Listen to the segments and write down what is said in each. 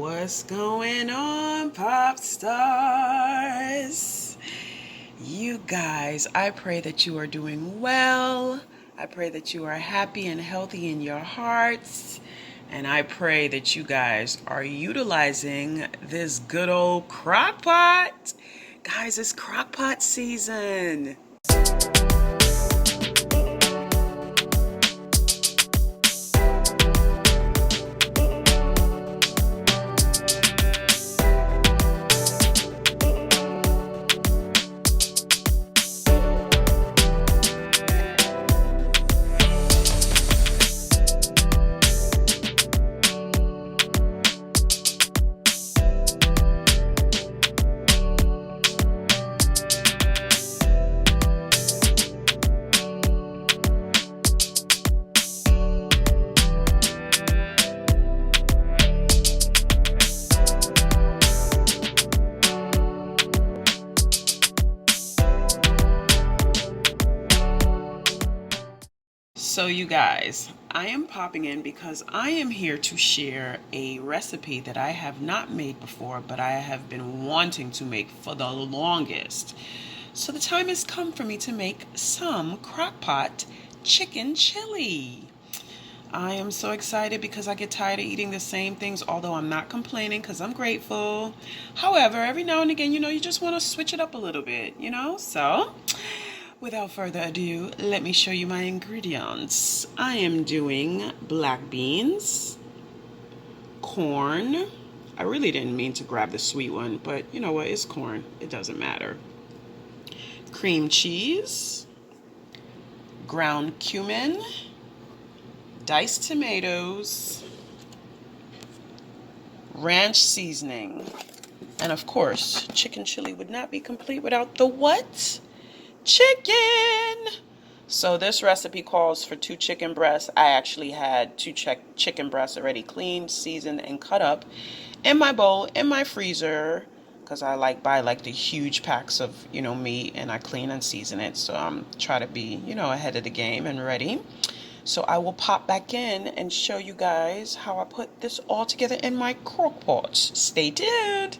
What's going on, pop stars? You guys, I pray that you are doing well. I pray that you are happy and healthy in your hearts. And I pray that you guys are utilizing this good old Crockpot. Guys, it's Crockpot season. So you guys, I am popping in because I am here to share a recipe that I have not made before, but I have been wanting to make for the longest. So the time has come for me to make some Crockpot chicken chili. I am so excited because I get tired of eating the same things, although I'm not complaining because I'm grateful. However, every now and again, you just want to switch it up a little bit, So without further ado, let me show you my ingredients. I am doing black beans, corn. I really didn't mean to grab the sweet one, but you know what? It's corn. It doesn't matter. Cream cheese, ground cumin, diced tomatoes, ranch seasoning, and of course, chicken chili would not be complete without the what? Chicken. So this recipe calls for 2 chicken breasts. I actually had 2 chicken breasts already cleaned, seasoned, and cut up in my bowl in my freezer because I buy the huge packs of meat, and I clean and season it. So I'm trying to be ahead of the game and ready. So I will pop back in and show you guys how I put this all together in my crock pot. Stay tuned.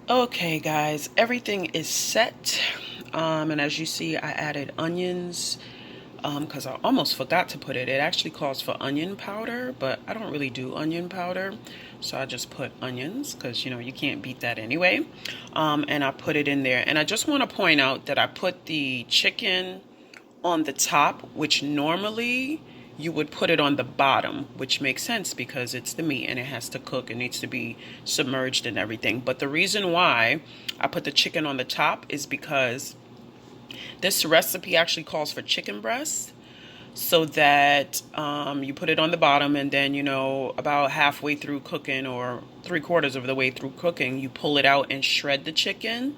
Okay guys, everything is set, and as you see, I added onions because I almost forgot to put it. It actually calls for onion powder, but I don't really do onion powder, so I just put onions because you can't beat that anyway. And I put it in there, and I just want to point out that I put the chicken on the top, which normally you would put it on the bottom, which makes sense because it's the meat and it has to cook. It needs to be submerged and everything. But the reason why I put the chicken on the top is because this recipe actually calls for chicken breast. So that you put it on the bottom, and then, about halfway through cooking or 3/4 of the way through cooking, you pull it out and shred the chicken.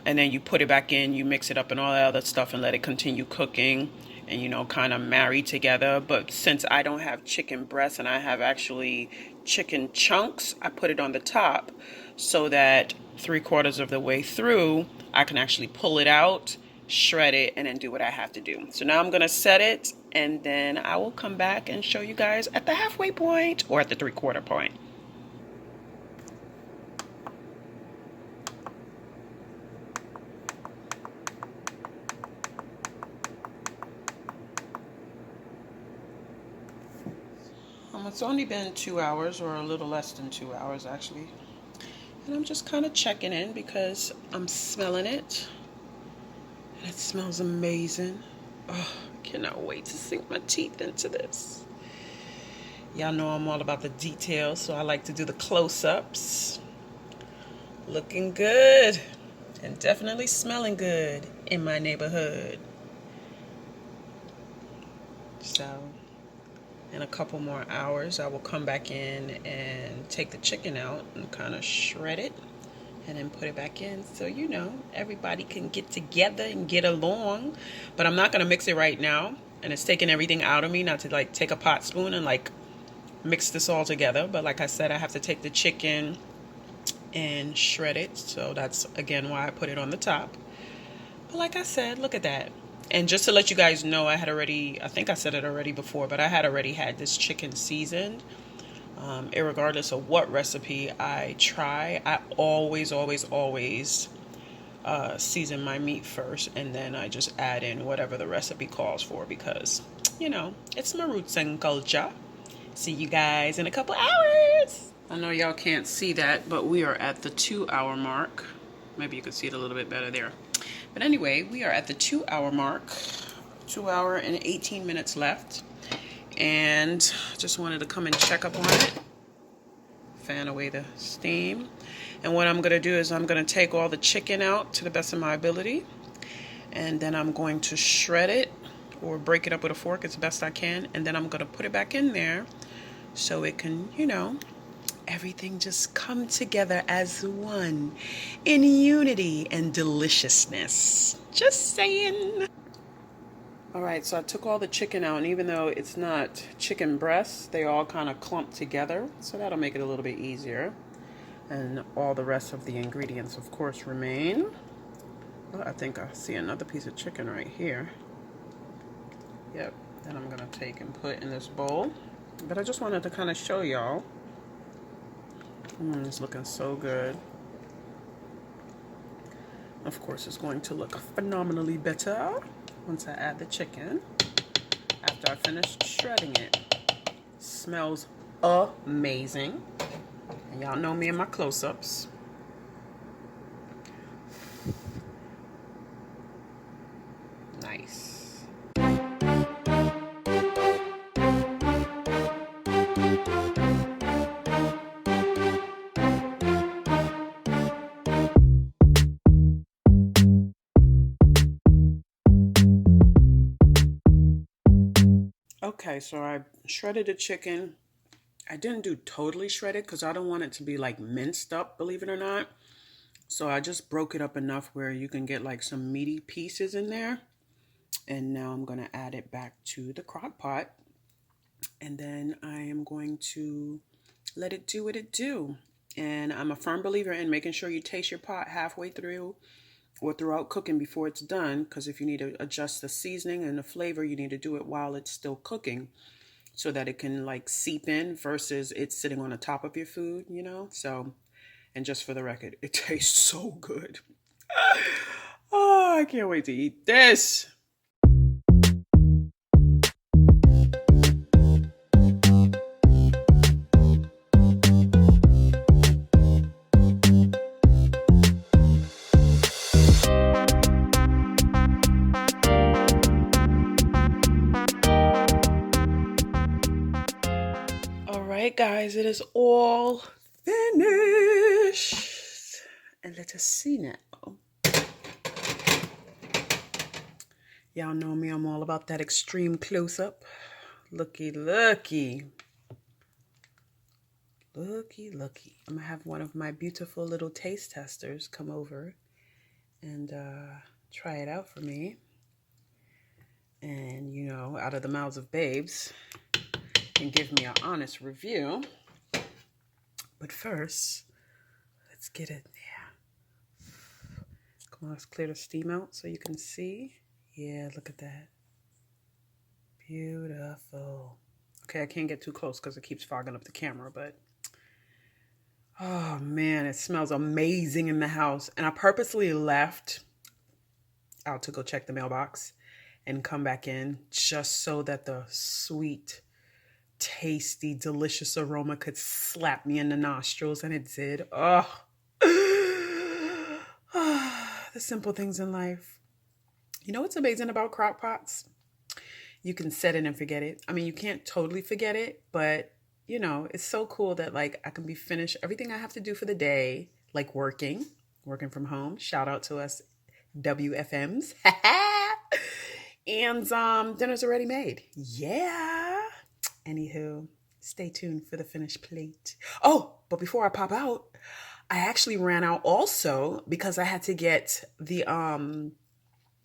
And then you put it back in, you mix it up and all that other stuff and let it continue cooking and, kind of marry together. But since I don't have chicken breasts and I have actually chicken chunks, I put it on the top so that 3/4 of the way through, I can actually pull it out, shred it, and then do what I have to do. So now I'm going to set it, and then I will come back and show you guys at the halfway point or at the 3/4 point. It's only been 2 hours, or a little less than 2 hours actually. And I'm just kind of checking in because I'm smelling it. And it smells amazing. Oh, I cannot wait to sink my teeth into this. Y'all know I'm all about the details, so I like to do the close-ups. Looking good. And definitely smelling good in my neighborhood. So in a couple more hours, I will come back in and take the chicken out and kind of shred it and then put it back in so, everybody can get together and get along. But I'm not going to mix it right now. And it's taking everything out of me not to take a pot spoon and mix this all together. But like I said, I have to take the chicken and shred it. So that's, again, why I put it on the top. But like I said, look at that. And just to let you guys know, I think I said it already before, but I had already had this chicken seasoned. Irregardless of what recipe I try, I always season my meat first, and then I just add in whatever the recipe calls for because, it's my roots and culture. See you guys in a couple hours. I know y'all can't see that, but we are at the 2-hour mark. Maybe you could see it a little bit better there. But anyway, we are at the 2-hour mark. 2 hour and 18 minutes left. And just wanted to come and check up on it. Fan away the steam. And what I'm going to do is I'm going to take all the chicken out to the best of my ability. And then I'm going to shred it or break it up with a fork as best I can. And then I'm going to put it back in there so it can, everything just come together as one in unity and deliciousness. Just saying. All right, so I took all the chicken out, and even though it's not chicken breasts, they all kind of clump together. So that'll make it a little bit easier. And all the rest of the ingredients, of course, remain. Well, I think I see another piece of chicken right here. Yep, that I'm gonna take and put in this bowl. But I just wanted to kind of show y'all. It's looking so good. Of course, it's going to look phenomenally better once I add the chicken after I finish shredding it. Smells amazing. And y'all know me and my close-ups. Nice. Okay, so I shredded the chicken. I didn't do totally shredded because I don't want it to be minced up, believe it or not. So I just broke it up enough where you can get some meaty pieces in there. And now I'm going to add it back to the crock pot. And then I am going to let it do what it do. And I'm a firm believer in making sure you taste your pot halfway through or throughout cooking before it's done, because if you need to adjust the seasoning and the flavor, you need to do it while it's still cooking so that it can seep in versus it's sitting on the top of your food, So, and just for the record, it tastes so good. Oh, I can't wait to eat this. right, guys, it is all finished. And let us see now. Y'all know me, I'm all about that extreme close-up. Looky, looky. Looky, looky. I'm gonna have one of my beautiful little taste testers come over and try it out for me. And, you know, out of the mouths of babes, and give me an honest review. But first, let's get it there. Come on, let's clear the steam out so you can see. Yeah, look at that. Beautiful. Okay, I can't get too close because it keeps fogging up the camera, but oh man, it smells amazing in the house. And I purposely left out to go check the mailbox and come back in just so that the sweet, tasty, delicious aroma could slap me in the nostrils, and it did. Oh, the simple things in life. You know what's amazing about crock pots? You can set it and forget it. I mean, you can't totally forget it, but you know, it's so cool that like I can be finished everything I have to do for the day, like working from home. Shout out to us WFMs. And dinner's already made. Yeah. Anywho, stay tuned for the finished plate. Oh, but before I pop out, I actually ran out also because I had to get the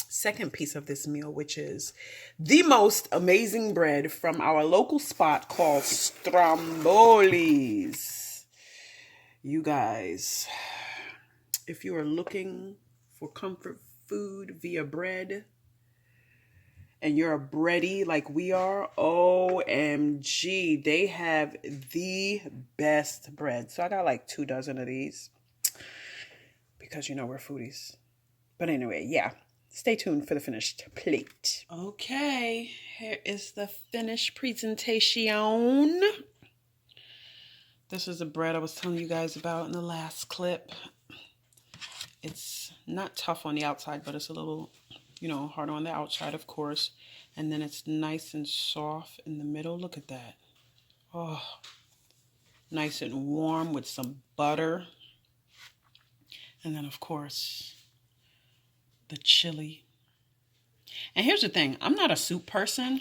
second piece of this meal, which is the most amazing bread from our local spot called Stromboli's. You guys, if you are looking for comfort food via bread, and you're a bready like we are, OMG, they have the best bread. So I got like 2 dozen of these because, you know, we're foodies. But anyway, yeah, stay tuned for the finished plate. Okay, here is the finished presentation. This is the bread I was telling you guys about in the last clip. It's not tough on the outside, but it's a little, you know, hard on the outside, of course. And then it's nice and soft in the middle. Look at that. Oh, nice and warm with some butter. And then, of course, the chili. And here's the thing. I'm not a soup person,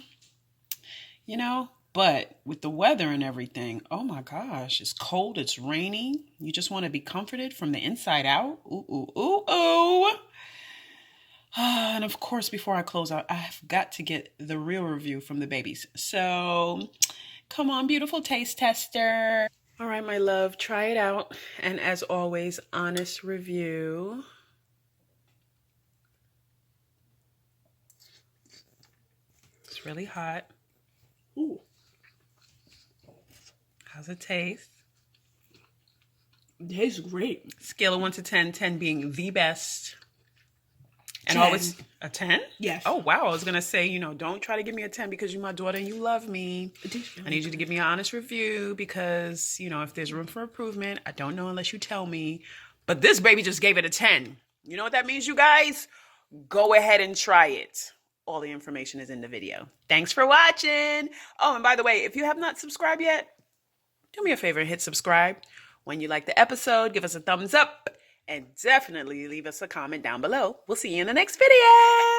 you know, but with the weather and everything, oh my gosh, it's cold, it's rainy. You just want to be comforted from the inside out. Ooh, ooh, ooh, ooh. And of course, before I close out, I've got to get the real review from the babies. So come on, beautiful taste tester. All right, my love, try it out. And as always, honest review. It's really hot. Ooh. How's it taste? It tastes great. Scale of 1 to 10, 10 being the best. And 10. always a 10? Yes. Oh, wow. I was going to say, you know, don't try to give me a 10 because you're my daughter and you love me. I need you to give me an honest review because, you know, if there's room for improvement, I don't know unless you tell me. But this baby just gave it a 10. You know what that means, you guys? Go ahead and try it. All the information is in the video. Thanks for watching. Oh, and by the way, if you have not subscribed yet, do me a favor and hit subscribe. When you like the episode, give us a thumbs up and definitely leave us a comment down below. We'll see you in the next video.